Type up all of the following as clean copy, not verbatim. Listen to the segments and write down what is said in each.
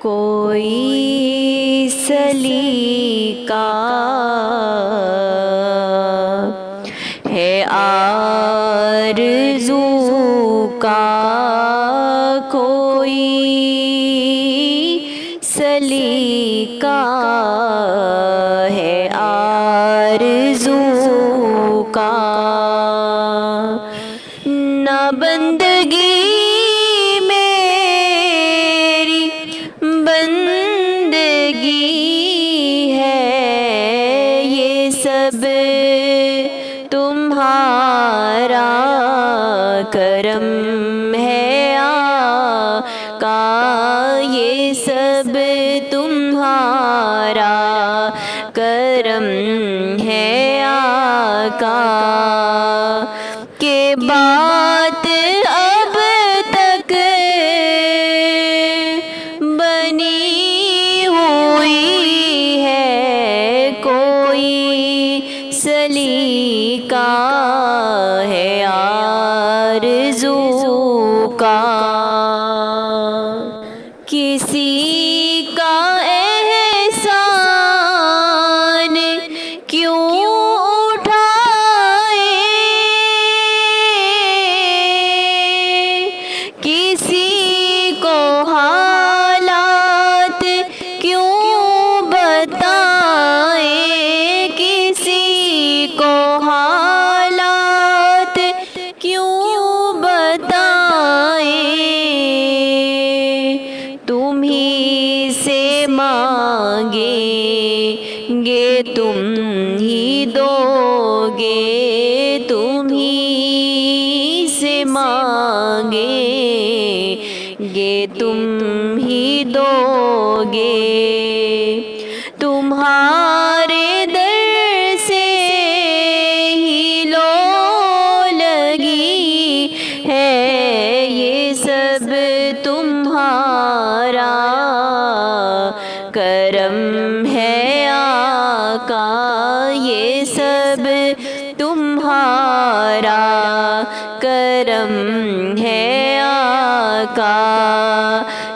کوئی سلیقہ ہے آرزو کا، کوئی سلیقہ ہے آرزو کا، نہ بندگی میری بندگی ہے، یہ سب تمہارا کرم ہے آقا، یہ سب تمہارا کرم ہے آقا، کہ بات اب تک بنی ہوئی ہے، کوئی سلیقہ ہے آرزو کا، کسی کا احسان کیوں اٹھائے، کسی کو حالات کیوں بتائیں، کسی کو حالات کیوں بتائیں، تمہیں سے مانگیں گے تم ہی دو گے، تمہیں سے مانگیں گے تم ہی دو گے، تمہارے در سے ہی لو لگی ہے، یہ سب تمہارا کرم ہے آقا، یہ سب تمہارا کرم ہے آقا،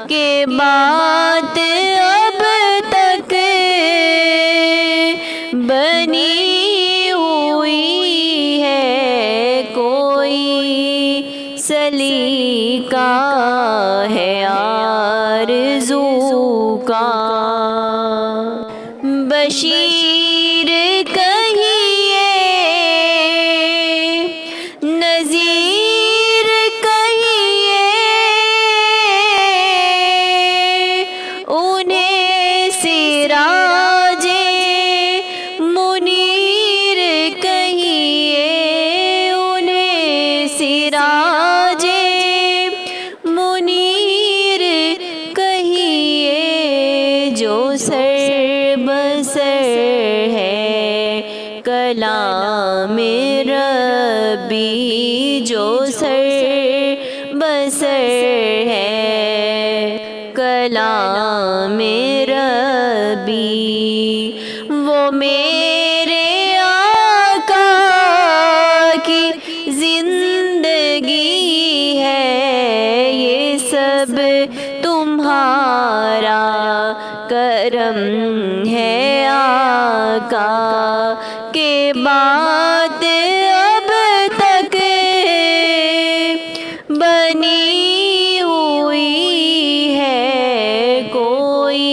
کہ بات اب تک بنی ہوئی ہے، کوئی سلیقہ ہے آرزو کا، بشیر کہیے نذیر کہیے، انہیں سراج منیر کہیے، انہیں سراج منیر کہیے، جو سر بسر ہے کلام ربی، جو سر بسر ہے کلام ربی، وہ میرے آقا کی زندگی ہے، یہ سب تمہارا کرم ہے آقا، کہ بات اب تک بنی ہوئی ہے، کوئی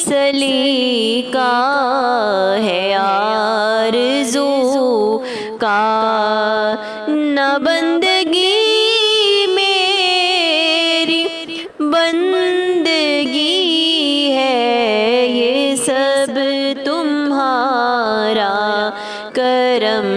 سلیقہ ہے آرزو کا، نہ بندگی میری بندگی ہے، یہ سب تمہارا کرم